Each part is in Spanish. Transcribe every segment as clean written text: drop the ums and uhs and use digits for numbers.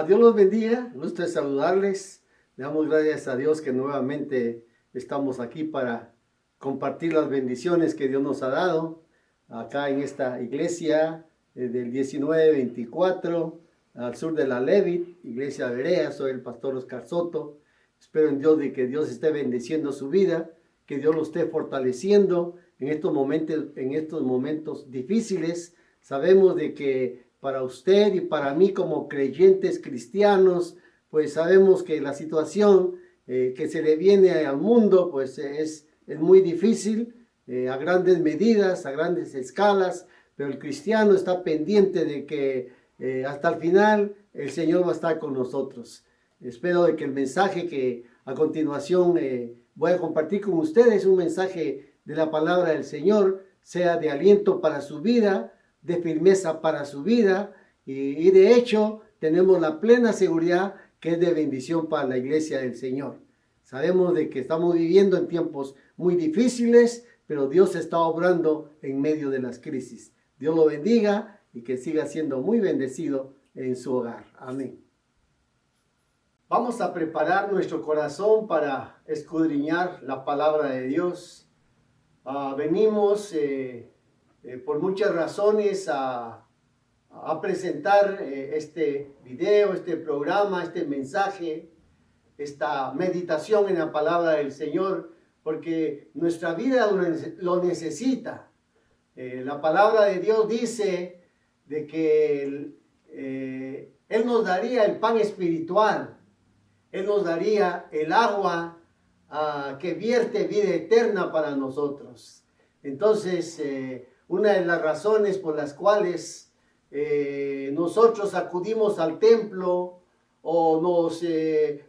Dios los bendiga, gusto de saludarles. Le damos gracias a Dios que nuevamente estamos aquí para compartir las bendiciones que Dios nos ha dado acá en esta iglesia del 1924 al sur de la Levit, iglesia Berea. Soy el pastor Oscar Soto. Espero en Dios de que Dios esté bendiciendo su vida, que Dios lo esté fortaleciendo en estos momentos difíciles. Sabemos de que para usted y para mí como creyentes cristianos, pues sabemos que la situación que se le viene al mundo, pues es muy difícil, a grandes medidas, a grandes escalas, pero el cristiano está pendiente de que hasta el final el Señor va a estar con nosotros. Espero de que el mensaje que a continuación voy a compartir con ustedes, un mensaje de la palabra del Señor, sea de aliento para su vida, de firmeza para su vida, y de hecho tenemos la plena seguridad que es de bendición para la iglesia del Señor. Sabemos de que estamos viviendo en tiempos muy difíciles, pero Dios está obrando en medio de las crisis. Dios lo bendiga y que siga siendo muy bendecido en su hogar. Amén. Vamos a preparar nuestro corazón para escudriñar la palabra de Dios. Venimos por muchas razones a presentar este video, este programa, este mensaje, esta meditación en la palabra del Señor, porque nuestra vida lo necesita. La palabra de Dios dice de que Él nos daría el pan espiritual, Él nos daría el agua que vierte vida eterna para nosotros. Entonces, una de las razones por las cuales nosotros acudimos al templo o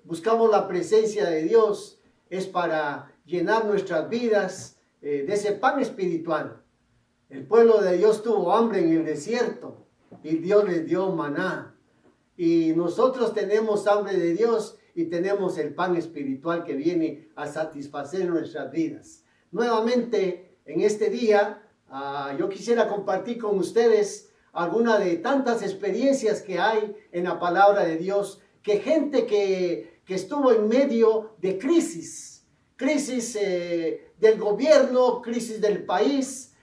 buscamos la presencia de Dios es para llenar nuestras vidas de ese pan espiritual. El pueblo de Dios tuvo hambre en el desierto y Dios les dio maná. Y nosotros tenemos hambre de Dios y tenemos el pan espiritual que viene a satisfacer nuestras vidas. Nuevamente, en este día, yo quisiera compartir con ustedes alguna de tantas experiencias que hay en la palabra de Dios, que gente que estuvo en medio de crisis del gobierno, crisis del país,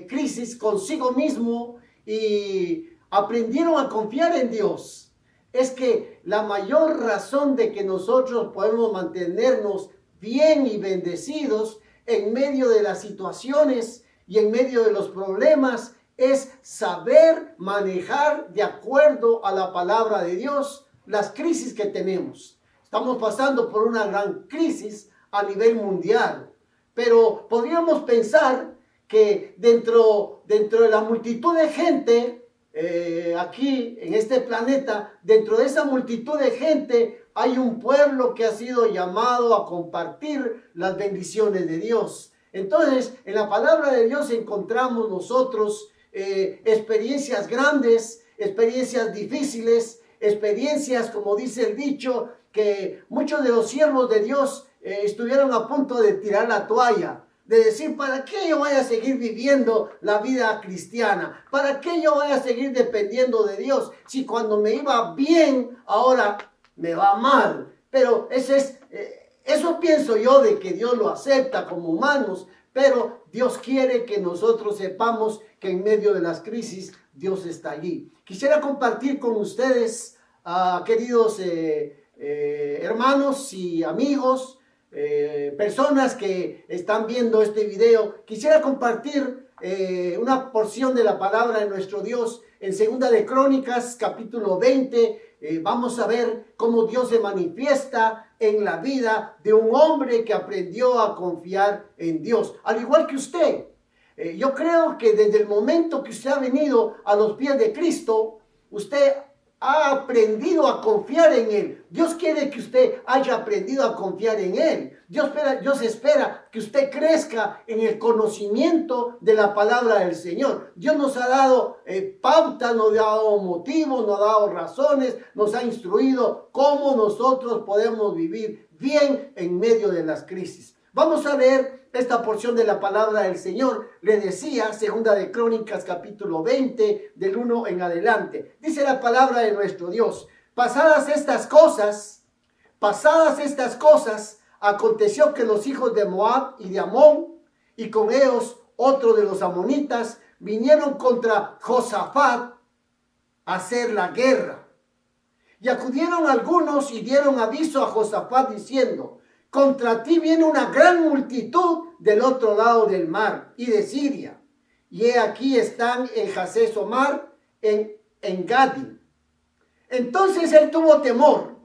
crisis consigo mismo, y aprendieron a confiar en Dios. Es que la mayor razón de que nosotros podemos mantenernos bien y bendecidos en medio de las situaciones y en medio de los problemas es saber manejar de acuerdo a la palabra de Dios las crisis que tenemos. Estamos pasando por una gran crisis a nivel mundial, pero podríamos pensar que dentro de la multitud de gente aquí en este planeta, dentro de esa multitud de gente hay un pueblo que ha sido llamado a compartir las bendiciones de Dios. Entonces, en la palabra de Dios encontramos nosotros experiencias grandes, experiencias difíciles, experiencias, como dice el dicho, que muchos de los siervos de Dios estuvieron a punto de tirar la toalla, de decir, ¿para qué yo voy a seguir viviendo la vida cristiana? ¿Para qué yo voy a seguir dependiendo de Dios si cuando me iba bien, ahora me va mal? Pero eso pienso yo, de que Dios lo acepta como humanos, pero Dios quiere que nosotros sepamos que en medio de las crisis Dios está allí. Quisiera compartir con ustedes, queridos hermanos y amigos, personas que están viendo este video, quisiera compartir una porción de la palabra de nuestro Dios en Segunda de Crónicas, capítulo 20. Vamos a ver cómo Dios se manifiesta en la vida de un hombre que aprendió a confiar en Dios, al igual que usted. Yo creo que desde el momento que usted ha venido a los pies de Cristo, usted ha aprendido a confiar en Él. Dios quiere que usted haya aprendido a confiar en Él. Dios espera que usted crezca en el conocimiento de la palabra del Señor. Dios nos ha dado pautas, nos ha dado motivos, nos ha dado razones, nos ha instruido cómo nosotros podemos vivir bien en medio de las crisis. Vamos a leer esta porción de la palabra del Señor. Le decía, Segunda de Crónicas, capítulo 20, del 1 en adelante. Dice la palabra de nuestro Dios: Pasadas estas cosas, aconteció que los hijos de Moab y de Amón, y con ellos otro de los amonitas, vinieron contra Josafat a hacer la guerra. Y acudieron algunos y dieron aviso a Josafat diciendo: contra ti viene una gran multitud del otro lado del mar y de Siria. Y he aquí están en Hases Omar, en Gadi. Entonces él tuvo temor,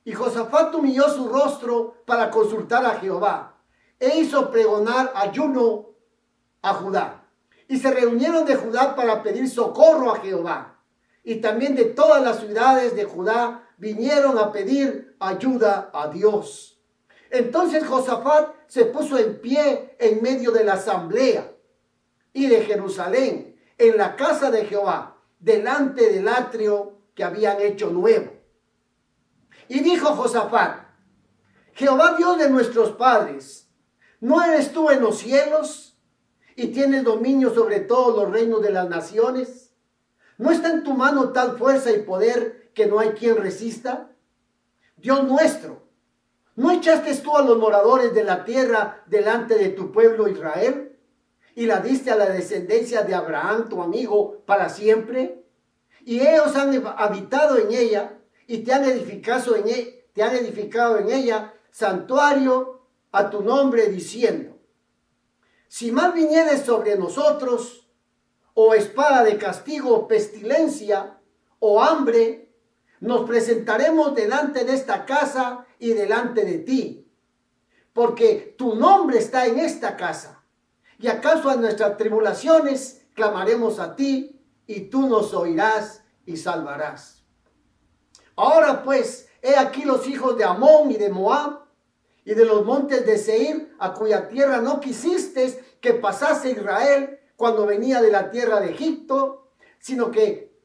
y Josafat humilló su rostro para consultar a Jehová, e hizo pregonar ayuno a Judá. Y se reunieron de Judá para pedir socorro a Jehová. Y también de todas las ciudades de Judá vinieron a pedir ayuda a Dios. Entonces Josafat se puso en pie en medio de la asamblea y de Jerusalén, en la casa de Jehová, delante del atrio que habían hecho nuevo. Y dijo Josafat: Jehová Dios de nuestros padres, ¿no eres tú en los cielos y tienes dominio sobre todos los reinos de las naciones? ¿No está en tu mano tal fuerza y poder que no hay quien resista? Dios nuestro, ¿no echaste tú a los moradores de la tierra delante de tu pueblo Israel? ¿Y la diste a la descendencia de Abraham, tu amigo, para siempre? Y ellos han habitado en ella y te han edificado en ella santuario a tu nombre, diciendo: si mal vinieres sobre nosotros, o espada de castigo, o pestilencia, o hambre, nos presentaremos delante de esta casa y delante de ti, porque tu nombre está en esta casa. Y acaso a nuestras tribulaciones clamaremos a ti, y tú nos oirás y salvarás. Ahora pues, he aquí los hijos de Amón y de Moab, y de los montes de Seir, a cuya tierra no quisiste que pasase Israel cuando venía de la tierra de Egipto, sino que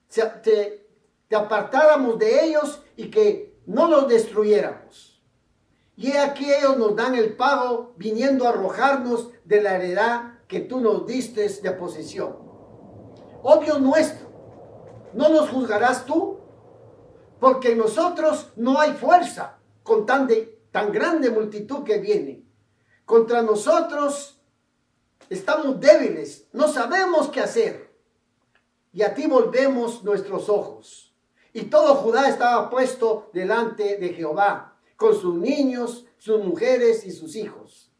te apartáramos de ellos y que no los destruyéramos. Y he aquí ellos nos dan el pago, viniendo a arrojarnos de la heredad que tú nos diste de posesión. Oh Dios nuestro, ¿no nos juzgarás tú? Porque en nosotros no hay fuerza con tan grande multitud que viene. Contra nosotros estamos débiles, no sabemos qué hacer. Y a ti volvemos nuestros ojos. Y todo Judá estaba puesto delante de Jehová, con sus niños, sus mujeres y sus hijos.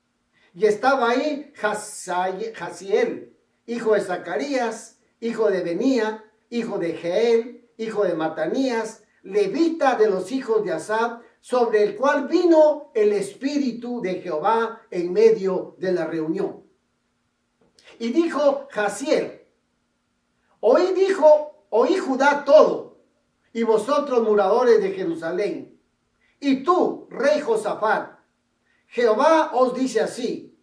Y estaba ahí Jaziel, hijo de Zacarías, hijo de Benía, hijo de Jeel, hijo de Matanías, levita de los hijos de Asaf, sobre el cual vino el Espíritu de Jehová en medio de la reunión. Y dijo Jaziel: oí Judá todo, y vosotros moradores de Jerusalén, y tú, rey Josafat, Jehová os dice así: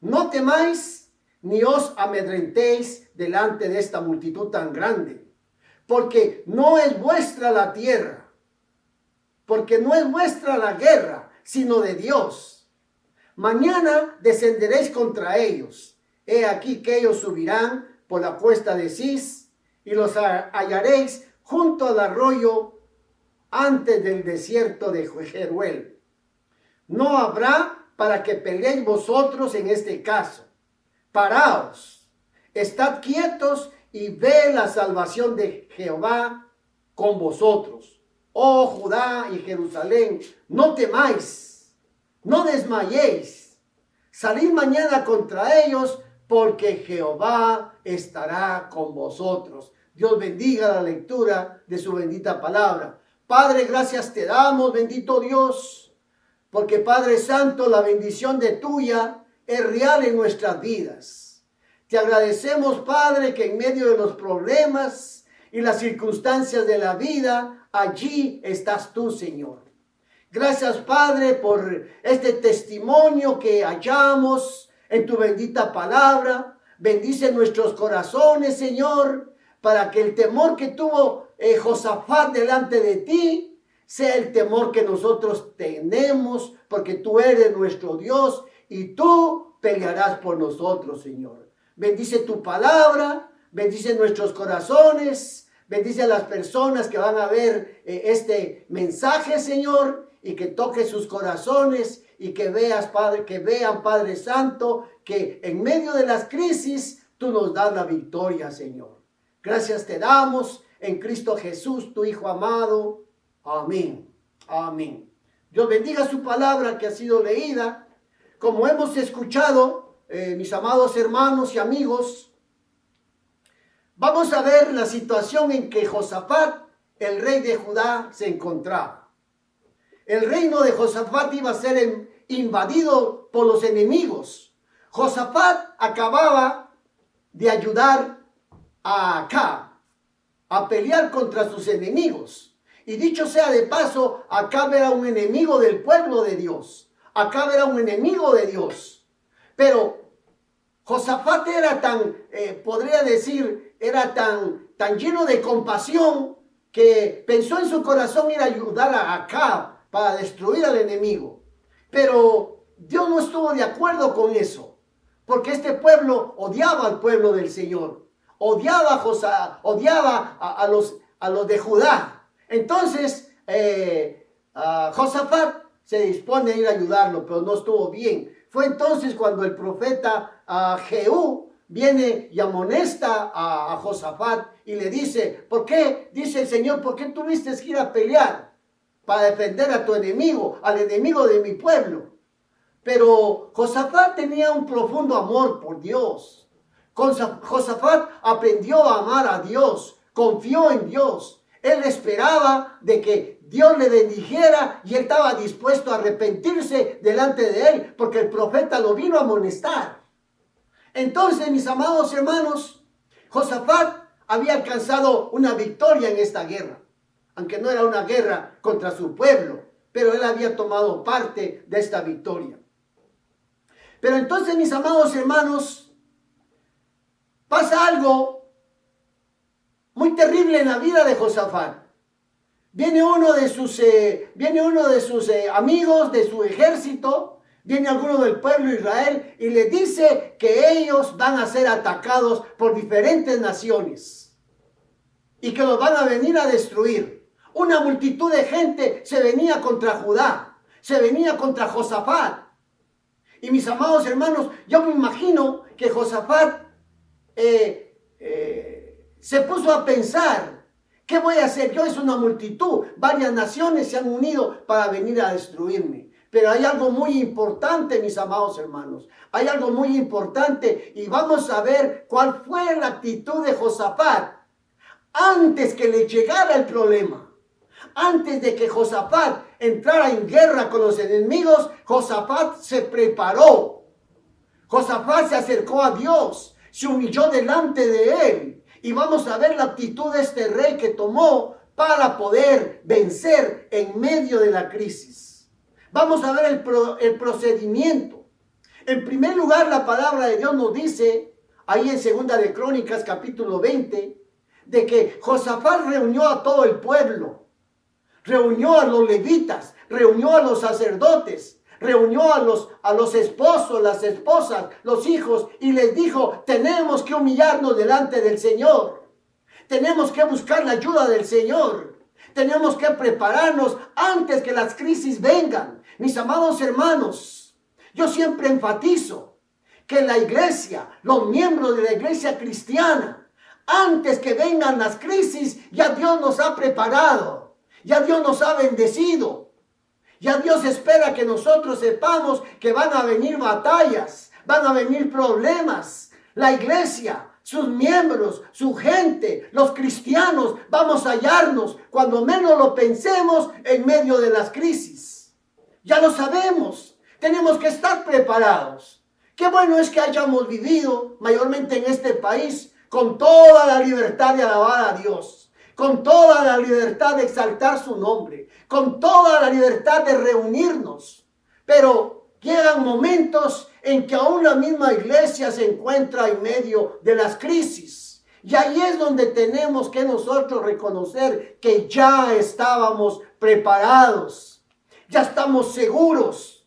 no temáis ni os amedrentéis delante de esta multitud tan grande, porque no es vuestra la tierra, porque no es vuestra la guerra, sino de Dios. Mañana descenderéis contra ellos. He aquí que ellos subirán por la cuesta de Cis, y los hallaréis junto al arroyo antes del desierto de Jeruel. No habrá para que peleéis vosotros en este caso. Paraos, estad quietos y ve la salvación de Jehová con vosotros. Oh Judá y Jerusalén, no temáis, no desmayéis. Salid mañana contra ellos, porque Jehová estará con vosotros. Dios bendiga la lectura de su bendita palabra. Padre, gracias te damos, bendito Dios, porque Padre Santo, la bendición de tuya es real en nuestras vidas. Te agradecemos, Padre, que en medio de los problemas y las circunstancias de la vida, allí estás tú, Señor. Gracias, Padre, por este testimonio que hallamos en tu bendita palabra. Bendice nuestros corazones, Señor, para que el temor que tuvo Josafat delante de ti sea el temor que nosotros tenemos, porque tú eres nuestro Dios y tú pelearás por nosotros, Señor. Bendice tu palabra, bendice nuestros corazones, Bendice a las personas que van a ver este mensaje, Señor, y que toque sus corazones y que vean, Padre Santo, que en medio de las crisis tú nos das la victoria, Señor. Gracias te damos en Cristo Jesús, tu Hijo amado. Amén. Amén. Dios bendiga su palabra que ha sido leída. Como hemos escuchado, mis amados hermanos y amigos, vamos a ver la situación en que Josafat, el rey de Judá, se encontraba. El reino de Josafat iba a ser invadido por los enemigos. Josafat acababa de ayudar a Acab a pelear contra sus enemigos. Y dicho sea de paso, Acab era un enemigo del pueblo de Dios. Acab era un enemigo de Dios. Pero Josafat era tan, podría decir, era tan lleno de compasión que pensó en su corazón ir a ayudar a Acab para destruir al enemigo. Pero Dios no estuvo de acuerdo con eso, porque este pueblo odiaba al pueblo del Señor, odiaba a los de Judá. Entonces Josafat se dispone a ir a ayudarlo, pero no estuvo bien. Fue entonces cuando el profeta Jehú viene y amonesta a Josafat y le dice: ¿por qué? Dice el Señor, ¿por qué tuviste que ir a pelear para defender a tu enemigo, al enemigo de mi pueblo? Pero Josafat tenía un profundo amor por Dios. Josafat aprendió a amar a Dios, confió en Dios. Él esperaba de que Dios le bendijera y él estaba dispuesto a arrepentirse delante de él, porque el profeta lo vino a amonestar. Entonces, mis amados hermanos, Josafat había alcanzado una victoria en esta guerra, aunque no era una guerra contra su pueblo, pero él había tomado parte de esta victoria. Pero entonces, mis amados hermanos, pasa algo muy terrible en la vida de Josafat. Viene uno de sus amigos, de su ejército, viene alguno del pueblo de Israel y le dice que ellos van a ser atacados por diferentes naciones y que los van a venir a destruir. Una multitud de gente se venía contra Judá, se venía contra Josafat. Y mis amados hermanos, yo me imagino que Josafat se puso a pensar: ¿qué voy a hacer? Yo, es una multitud, varias naciones se han unido para venir a destruirme. Pero hay algo muy importante, mis amados hermanos. Hay algo muy importante y vamos a ver cuál fue la actitud de Josafat antes que le llegara el problema. Antes de que Josafat entrara en guerra con los enemigos, Josafat se preparó. Josafat se acercó a Dios, se humilló delante de él. Y vamos a ver la actitud de este rey que tomó para poder vencer en medio de la crisis. Vamos a ver el procedimiento. En primer lugar, la palabra de Dios nos dice, ahí en 2 de Crónicas, capítulo 20, de que Josafat reunió a todo el pueblo. Reunió a los levitas, reunió a los sacerdotes, reunió a los esposos, las esposas, los hijos, y les dijo: tenemos que humillarnos delante del Señor. Tenemos que buscar la ayuda del Señor. Tenemos que prepararnos antes que las crisis vengan. Mis amados hermanos, yo siempre enfatizo que la iglesia, los miembros de la iglesia cristiana, antes que vengan las crisis, ya Dios nos ha preparado. Ya Dios nos ha bendecido. Ya Dios espera que nosotros sepamos que van a venir batallas, van a venir problemas. La iglesia, sus miembros, su gente, los cristianos, vamos a hallarnos cuando menos lo pensemos en medio de las crisis. Ya lo sabemos. Tenemos que estar preparados. Qué bueno es que hayamos vivido, mayormente en este país, con toda la libertad de alabar a Dios, con toda la libertad de exaltar su nombre, con toda la libertad de reunirnos. Pero llegan momentos en que aún la misma iglesia se encuentra en medio de las crisis. Y ahí es donde tenemos que nosotros reconocer que ya estábamos preparados. Ya estamos seguros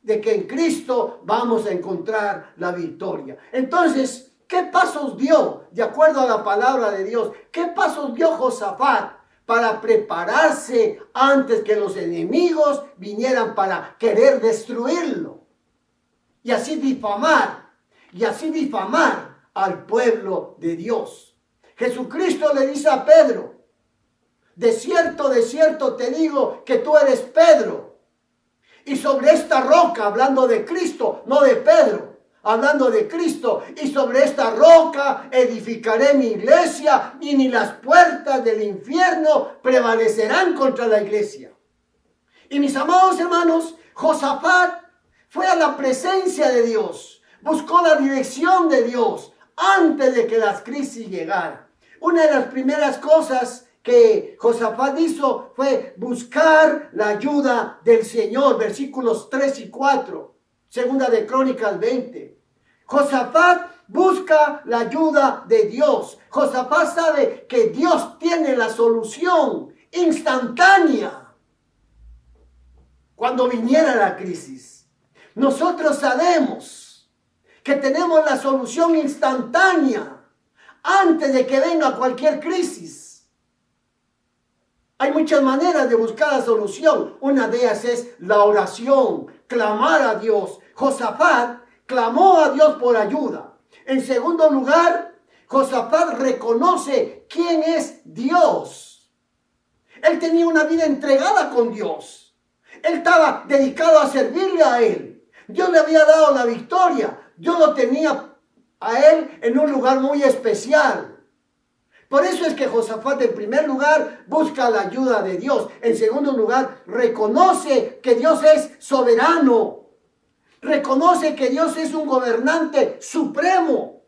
de que en Cristo vamos a encontrar la victoria. Entonces, ¿Qué pasos dio, de acuerdo a la palabra de Dios? ¿Qué pasos dio Josafat para prepararse antes que los enemigos vinieran para querer destruirlo? Y así difamar al pueblo de Dios. Jesucristo le dice a Pedro: de cierto te digo que tú eres Pedro. Y sobre esta roca, hablando de Cristo, no de Pedro, hablando de Cristo, y sobre esta roca edificaré mi iglesia, y ni las puertas del infierno prevalecerán contra la iglesia. Y mis amados hermanos, Josafat fue a la presencia de Dios, buscó la dirección de Dios antes de que las crisis llegaran. Una de las primeras cosas que Josafat hizo fue buscar la ayuda del Señor, versículos 3 y 4, segunda de Crónicas 20. Josafat busca la ayuda de Dios. Josafat sabe que Dios tiene la solución instantánea cuando viniera la crisis. Nosotros sabemos que tenemos la solución instantánea antes de que venga cualquier crisis. Hay muchas maneras de buscar la solución. Una de ellas es la oración, clamar a Dios. Josafat clamó a Dios por ayuda. En segundo lugar, Josafat reconoce quién es Dios. Él tenía una vida entregada con Dios. Él estaba dedicado a servirle a Él. Dios le había dado la victoria. Dios lo tenía a Él en un lugar muy especial. Por eso es que Josafat, en primer lugar, busca la ayuda de Dios. En segundo lugar, reconoce que Dios es soberano. Reconoce que Dios es un gobernante supremo.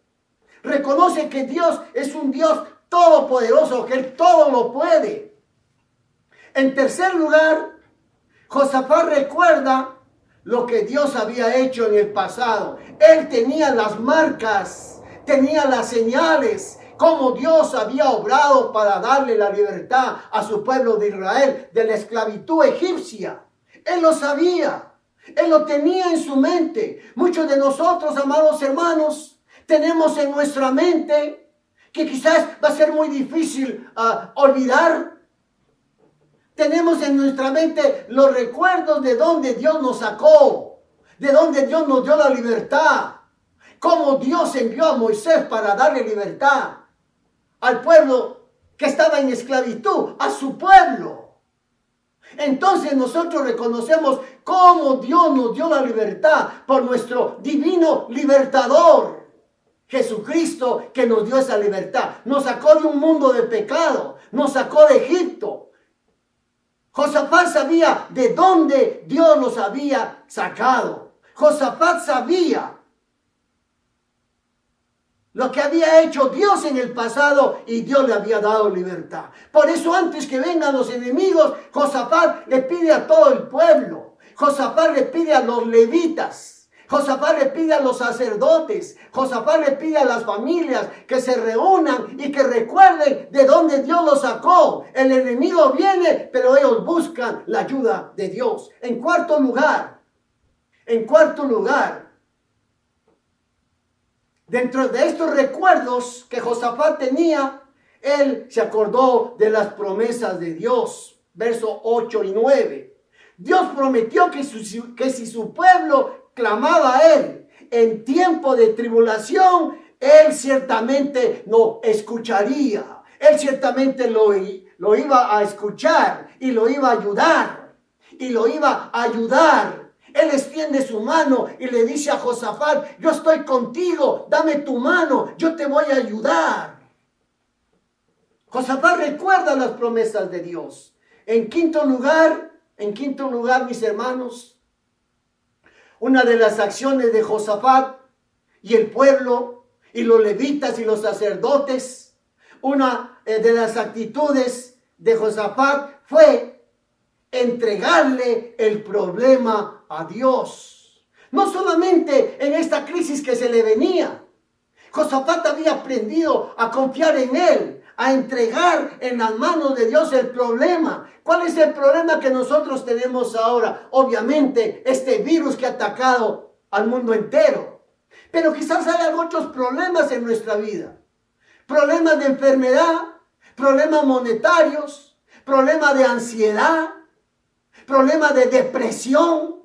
Reconoce que Dios es un Dios todopoderoso, que Él todo lo puede. En tercer lugar, Josafat recuerda lo que Dios había hecho en el pasado. Él tenía las marcas, tenía las señales, cómo Dios había obrado para darle la libertad a su pueblo de Israel de la esclavitud egipcia. Él lo sabía, Él lo tenía en su mente. Muchos de nosotros, amados hermanos, tenemos en nuestra mente que quizás va a ser muy difícil olvidar. Tenemos en nuestra mente los recuerdos de donde Dios nos sacó, de donde Dios nos dio la libertad, cómo Dios envió a Moisés para darle libertad al pueblo que estaba en esclavitud, a su pueblo. Entonces nosotros reconocemos cómo Dios nos dio la libertad por nuestro divino libertador, Jesucristo, que nos dio esa libertad. Nos sacó de un mundo de pecado, nos sacó de Egipto. Josafat sabía de dónde Dios los había sacado. Josafat sabía lo que había hecho Dios en el pasado y Dios le había dado libertad. Por eso antes que vengan los enemigos, Josafat le pide a todo el pueblo. Josafat le pide a los levitas. Josafat le pide a los sacerdotes. Josafat le pide a las familias que se reúnan y que recuerden de dónde Dios los sacó. El enemigo viene, pero ellos buscan la ayuda de Dios. En cuarto lugar, dentro de estos recuerdos que Josafat tenía, él se acordó de las promesas de Dios. Versos 8 y 9. Dios prometió que si su pueblo clamaba a Él en tiempo de tribulación, Él ciertamente lo escucharía. Él ciertamente lo iba a escuchar y lo iba a ayudar. Él extiende su mano y le dice a Josafat: yo estoy contigo, dame tu mano, yo te voy a ayudar. Josafat recuerda las promesas de Dios. En quinto lugar, mis hermanos, una de las acciones de Josafat y el pueblo y los levitas y los sacerdotes, una de las actitudes de Josafat fue entregarle el problema a Dios. No solamente en esta crisis que se le venía. Josafat había aprendido a confiar en Él, a entregar en las manos de Dios el problema. ¿Cuál es el problema que nosotros tenemos ahora? Obviamente, este virus que ha atacado al mundo entero. Pero quizás hay otros problemas en nuestra vida. Problemas de enfermedad, problemas monetarios, problemas de ansiedad, problemas de depresión.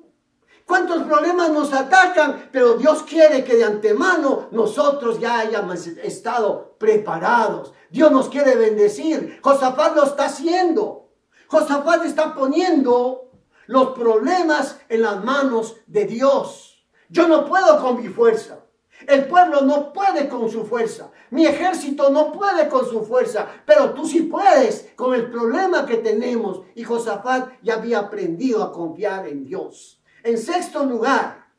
¿Cuántos problemas nos atacan? Pero Dios quiere que de antemano nosotros ya hayamos estado preparados. Dios nos quiere bendecir. Josafat lo está haciendo. Josafat está poniendo los problemas en las manos de Dios. Yo no puedo con mi fuerza. El pueblo no puede con su fuerza. Mi ejército no puede con su fuerza. Pero tú sí puedes con el problema que tenemos. Y Josafat ya había aprendido a confiar en Dios. En sexto lugar,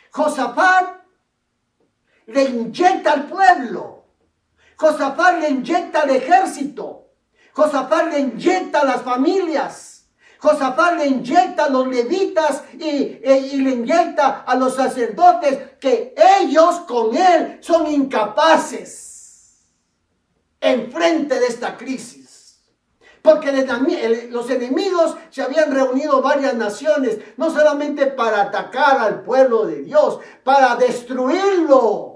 Josafat le inyecta al pueblo. Josafat le inyecta al ejército. Josafat le inyecta a las familias. Josafat le inyecta a los levitas y le inyecta a los sacerdotes, que ellos con él son incapaces en frente de esta crisis. Porque los enemigos se habían reunido varias naciones, no solamente para atacar al pueblo de Dios, para destruirlo.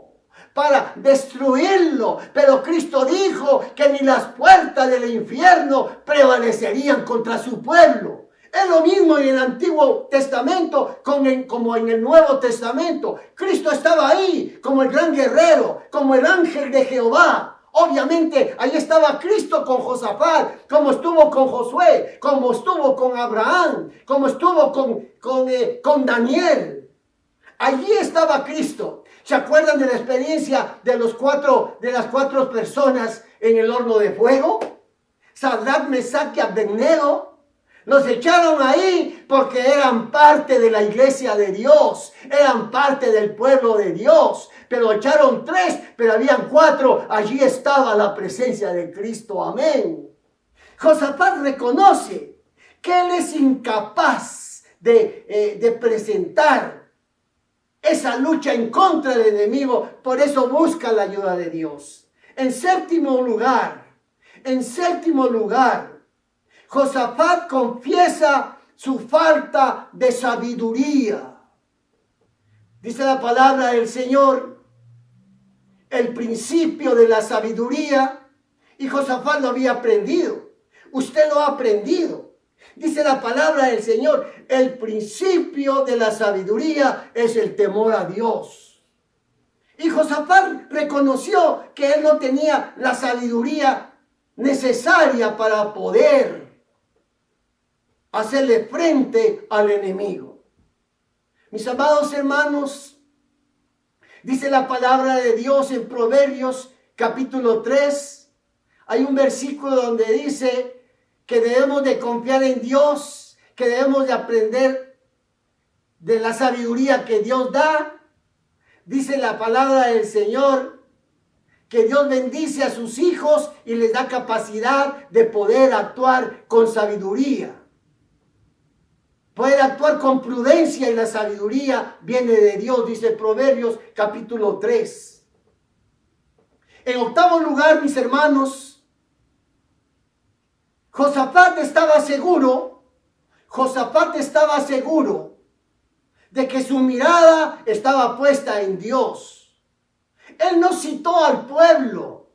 Pero Cristo dijo que ni las puertas del infierno prevalecerían contra su pueblo. Es lo mismo en el Antiguo Testamento como en el Nuevo Testamento. Cristo estaba ahí como el gran guerrero, como el ángel de Jehová. Obviamente, ahí estaba Cristo con Josafat, como estuvo con Josué, como estuvo con Abraham, como estuvo con Daniel. Allí estaba Cristo. ¿Se acuerdan de la experiencia de las cuatro personas en el horno de fuego? Sadrach, Mesach y Abednego. Los echaron ahí porque eran parte de la iglesia de Dios, eran parte del pueblo de Dios. Pero echaron 3, pero habían 4. Allí estaba la presencia de Cristo. Amén. Josafat reconoce que él es incapaz de presentar esa lucha en contra del enemigo. Por eso busca la ayuda de Dios. En séptimo lugar, Josafat confiesa su falta de sabiduría. Dice la palabra del Señor, el principio de la sabiduría, y Josafat lo había aprendido. Usted lo ha aprendido. Dice la palabra del Señor, el principio de la sabiduría es el temor a Dios. Y Josafat reconoció que él no tenía la sabiduría necesaria para poder hacerle frente al enemigo. Mis amados hermanos, dice la palabra de Dios en Proverbios capítulo 3. Hay un versículo donde dice que debemos de confiar en Dios, que debemos de aprender de la sabiduría que Dios da. Dice la palabra del Señor que Dios bendice a sus hijos y les da capacidad de poder actuar con sabiduría. Poder actuar con prudencia, y la sabiduría viene de Dios, dice Proverbios capítulo 3. En octavo lugar, mis hermanos, Josafat estaba seguro de que su mirada estaba puesta en Dios. Él no citó al pueblo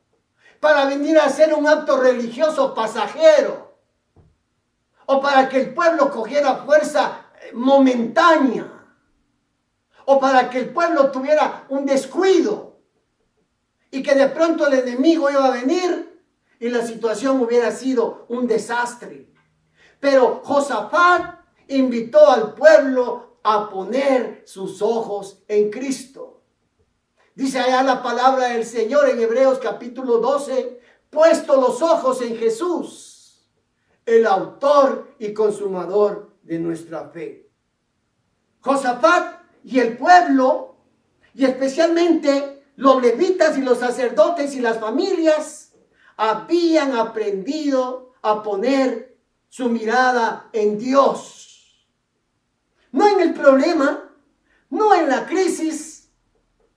para venir a hacer un acto religioso pasajero, o para que el pueblo cogiera fuerza momentánea, o para que el pueblo tuviera un descuido y que de pronto el enemigo iba a venir y la situación hubiera sido un desastre. Pero Josafat invitó al pueblo a poner sus ojos en Cristo. Dice allá la palabra del Señor en Hebreos capítulo 12, puesto los ojos en Jesús, el autor y consumador de nuestra fe. Josafat y el pueblo, y especialmente los levitas y los sacerdotes y las familias, habían aprendido a poner su mirada en Dios. No en el problema, no en la crisis,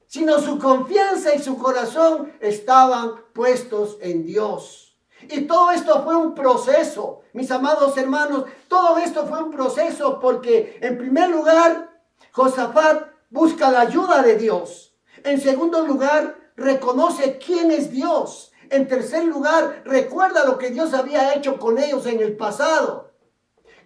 sino su confianza y su corazón estaban puestos en Dios. Y todo esto fue un proceso, mis amados hermanos, todo esto fue un proceso porque en primer lugar, Josafat busca la ayuda de Dios. En segundo lugar, reconoce quién es Dios. En tercer lugar, recuerda lo que Dios había hecho con ellos en el pasado.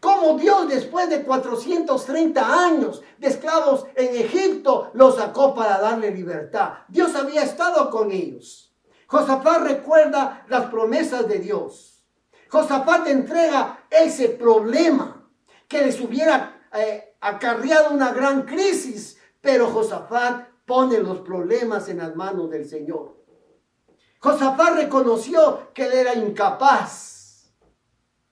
Cómo Dios, después de 430 años de esclavos en Egipto, los sacó para darle libertad. Dios había estado con ellos. Josafat recuerda las promesas de Dios. Josafat entrega ese problema que les hubiera acarreado una gran crisis, pero Josafat pone los problemas en las manos del Señor. Josafat reconoció que él era incapaz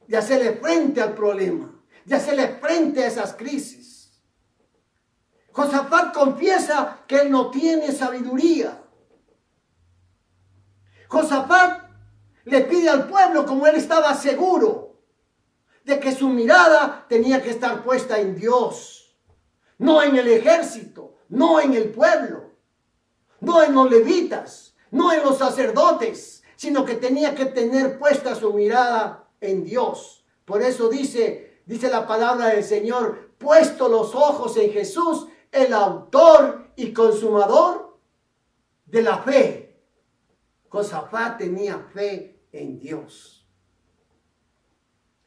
de hacerle frente al problema, de hacerle frente a esas crisis. Josafat confiesa que él no tiene sabiduría. Josafat le pide al pueblo, como él estaba seguro de que su mirada tenía que estar puesta en Dios, no en el ejército, no en el pueblo, no en los levitas, no en los sacerdotes, sino que tenía que tener puesta su mirada en Dios. Por eso dice la palabra del Señor, puesto los ojos en Jesús, el autor y consumador de la fe. Josafat tenía fe en Dios.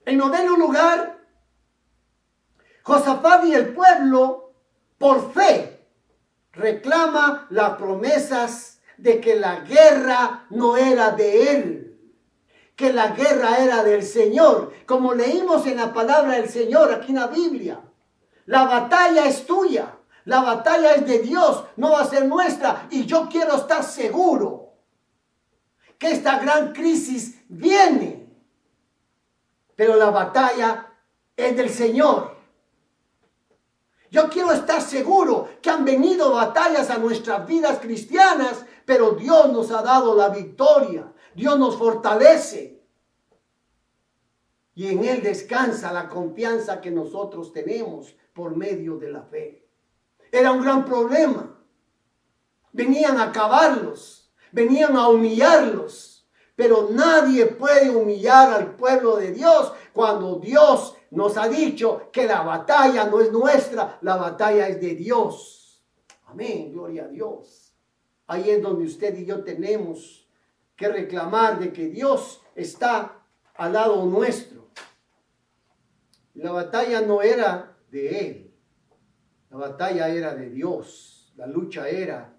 En noveno lugar, Josafat y el pueblo, por fe, reclama las promesas de que la guerra no era de él, que la guerra era del Señor. Como leímos en la palabra del Señor aquí en la Biblia, la batalla es tuya, la batalla es de Dios, no va a ser nuestra. Y yo quiero estar seguro que esta gran crisis viene, pero la batalla es del Señor. Yo quiero estar seguro que han venido batallas a nuestras vidas cristianas, pero Dios nos ha dado la victoria. Dios nos fortalece. Y en Él descansa la confianza que nosotros tenemos por medio de la fe. Era un gran problema. Venían a acabarlos, venían a humillarlos. Pero nadie puede humillar al pueblo de Dios cuando Dios nos ha dicho que la batalla no es nuestra, la batalla es de Dios. Amén, gloria a Dios. Ahí es donde usted y yo tenemos que reclamar de que Dios está al lado nuestro. La batalla no era de Él, la batalla era de Dios. La lucha era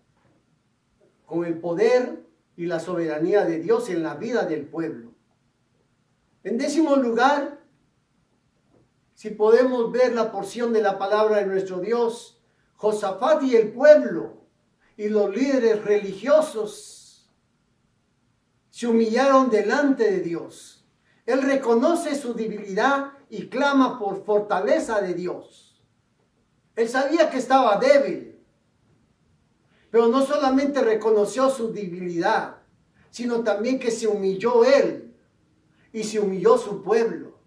con el poder y la soberanía de Dios en la vida del pueblo. En décimo lugar, si podemos ver la porción de la palabra de nuestro Dios, Josafat y el pueblo y los líderes religiosos se humillaron delante de Dios. Él reconoce su debilidad y clama por fortaleza de Dios. Él sabía que estaba débil, pero no solamente reconoció su debilidad, sino también que se humilló él y se humilló su pueblo.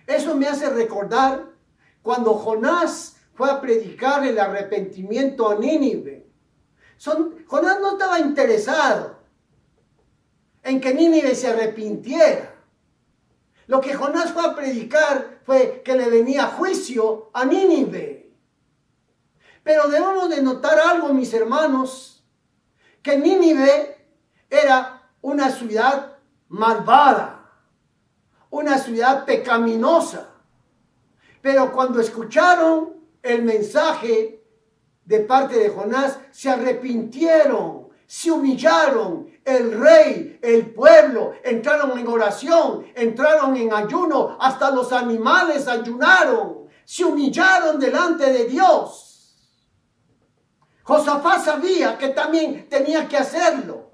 Eso me hace recordar cuando Jonás fue a predicar el arrepentimiento a Nínive. Jonás no estaba interesado en que Nínive se arrepintiera. Lo que Jonás fue a predicar fue que le venía juicio a Nínive. Pero debemos de notar algo, mis hermanos, que Nínive era una ciudad malvada, una ciudad pecaminosa. Pero cuando escucharon el mensaje de parte de Jonás, se arrepintieron, se humillaron. El rey, el pueblo, entraron en oración, entraron en ayuno, hasta los animales ayunaron, se humillaron delante de Dios. Josafat sabía que también tenía que hacerlo,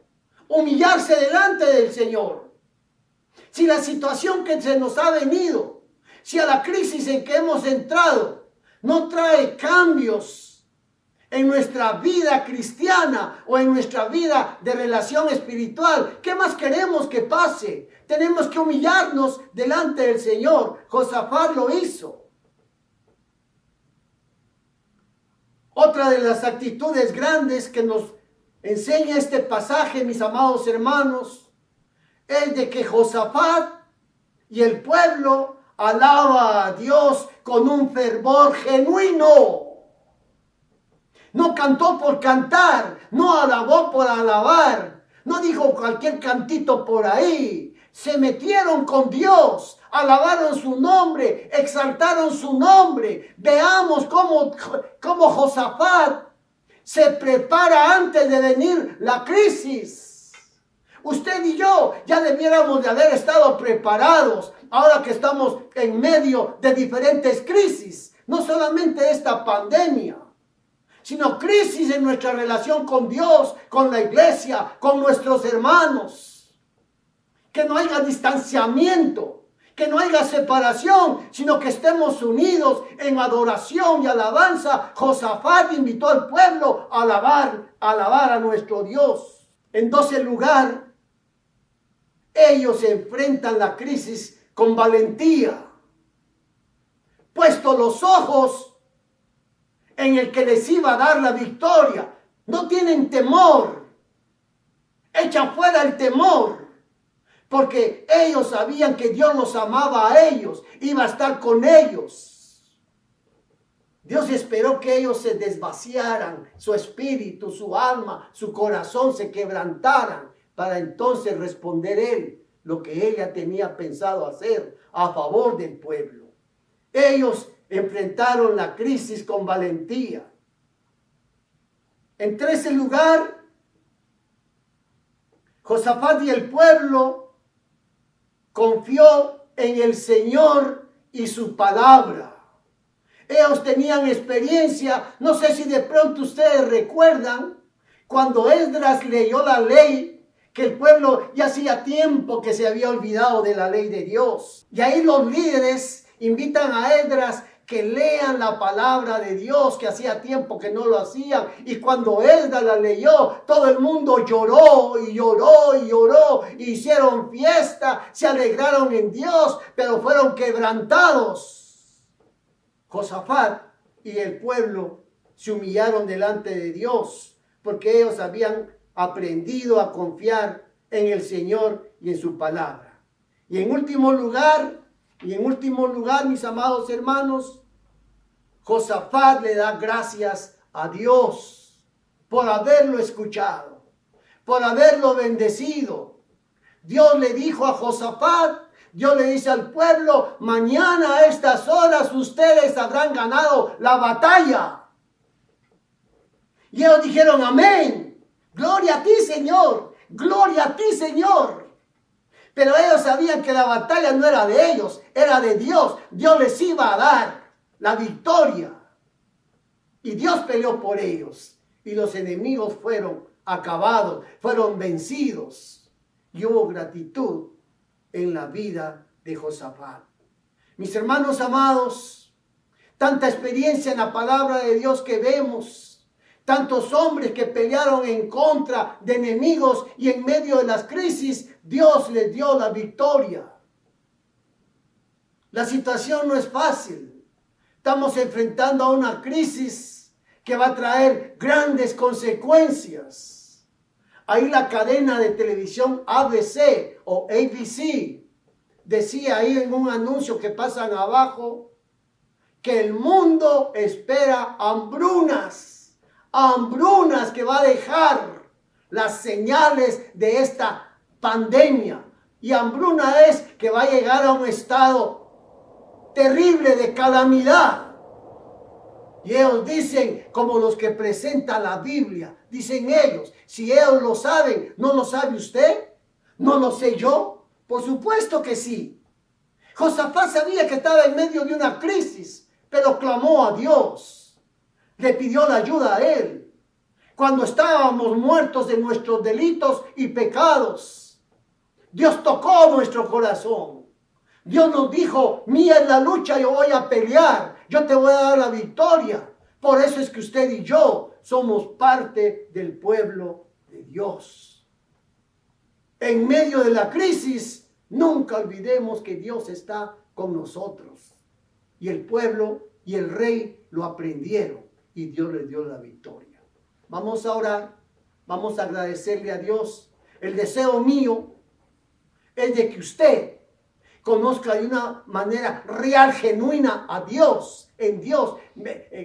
humillarse delante del Señor. Si la situación que se nos ha venido, si a la crisis en que hemos entrado, no trae cambios en nuestra vida cristiana o en nuestra vida de relación espiritual, ¿qué más queremos que pase? Tenemos que humillarnos delante del Señor. Josafat lo hizo. Otra de las actitudes grandes que nos enseña este pasaje, mis amados hermanos, es de que Josafat y el pueblo alaba a Dios con un fervor genuino. No cantó por cantar, no alabó por alabar, no dijo cualquier cantito por ahí. Se metieron con Dios, alabaron su nombre, exaltaron su nombre. Veamos cómo Josafat se prepara antes de venir la crisis. Usted y yo ya debiéramos de haber estado preparados ahora que estamos en medio de diferentes crisis. No solamente esta pandemia, sino crisis en nuestra relación con Dios, con la iglesia, con nuestros hermanos. Que no haya distanciamiento, que no haya separación, sino que estemos unidos en adoración y alabanza. Josafat invitó al pueblo a alabar a nuestro Dios. En 12 lugar, ellos enfrentan la crisis con valentía, puesto los ojos en el que les iba a dar la victoria. No tienen temor. Echa fuera el temor. Porque ellos sabían que Dios los amaba a ellos. Iba a estar con ellos. Dios esperó que ellos se desvaciaran. Su espíritu, su alma, su corazón se quebrantaran. Para entonces responder Él lo que Él ya tenía pensado hacer a favor del pueblo. Ellos enfrentaron la crisis con valentía. En 13 lugar, Josafat y el pueblo confió en el Señor y su palabra. Ellos tenían experiencia. No sé si de pronto ustedes recuerdan cuando Esdras leyó la ley, que el pueblo ya hacía tiempo que se había olvidado de la ley de Dios. Y ahí los líderes invitan a Esdras que lean la palabra de Dios, que hacía tiempo que no lo hacían. Y cuando Esdras la leyó, todo el mundo lloró y lloró y lloró. Hicieron fiesta, se alegraron en Dios, pero fueron quebrantados. Josafat y el pueblo se humillaron delante de Dios, porque ellos habían aprendido a confiar en el Señor y en su palabra. Y en último lugar, mis amados hermanos, Josafat le da gracias a Dios por haberlo escuchado, por haberlo bendecido. Dios le dijo a Josafat, Dios le dice al pueblo: mañana a estas horas ustedes habrán ganado la batalla. Y ellos dijeron: amén. Gloria a ti, Señor. Gloria a ti, Señor. Pero ellos sabían que la batalla no era de ellos, era de Dios. Dios les iba a dar la victoria. Y Dios peleó por ellos. Y los enemigos fueron acabados, fueron vencidos. Y hubo gratitud en la vida de Josafat. Mis hermanos amados, tanta experiencia en la palabra de Dios que vemos. Tantos hombres que pelearon en contra de enemigos y en medio de las crisis, Dios les dio la victoria. La situación no es fácil. Estamos enfrentando a una crisis que va a traer grandes consecuencias. Ahí la cadena de televisión ABC o ABC decía ahí en un anuncio que pasan abajo que el mundo espera hambrunas que va a dejar las señales de esta pandemia. Y hambruna es que va a llegar a un estado terrible de calamidad. Y ellos dicen, como los que presentan la Biblia, dicen ellos: si ellos lo saben, ¿no lo sabe usted? ¿No lo sé yo? Por supuesto que sí. Josafat sabía que estaba en medio de una crisis, pero clamó a Dios. Le pidió la ayuda a Él. Cuando estábamos muertos de nuestros delitos y pecados, Dios tocó nuestro corazón. Dios nos dijo: mía es la lucha, yo voy a pelear, yo te voy a dar la victoria. Por eso es que usted y yo somos parte del pueblo de Dios. En medio de la crisis, nunca olvidemos que Dios está con nosotros. Y el pueblo y el rey lo aprendieron. Y Dios les dio la victoria. Vamos a orar. Vamos a agradecerle a Dios. El deseo mío es de que usted conozca de una manera real, genuina a Dios. En Dios.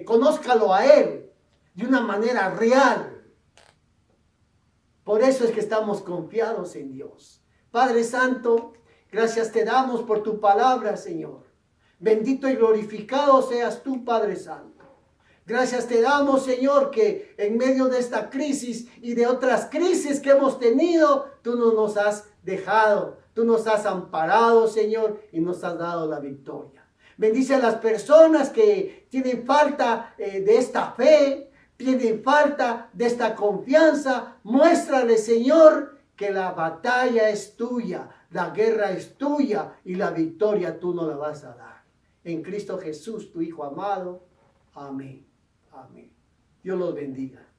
Conózcalo a Él. de una manera real. Por eso es que estamos confiados en Dios. Padre Santo, gracias te damos por tu palabra, Señor. Bendito y glorificado seas tú, Padre Santo. Gracias te damos, Señor, que en medio de esta crisis y de otras crisis que hemos tenido, tú no nos has dejado, tú nos has amparado, Señor, y nos has dado la victoria. Bendice a las personas que tienen falta de esta fe, tienen falta de esta confianza. Muéstrale, Señor, que la batalla es tuya, la guerra es tuya y la victoria tú no la vas a dar. En Cristo Jesús, tu Hijo amado. Amén. Amén. Dios los bendiga.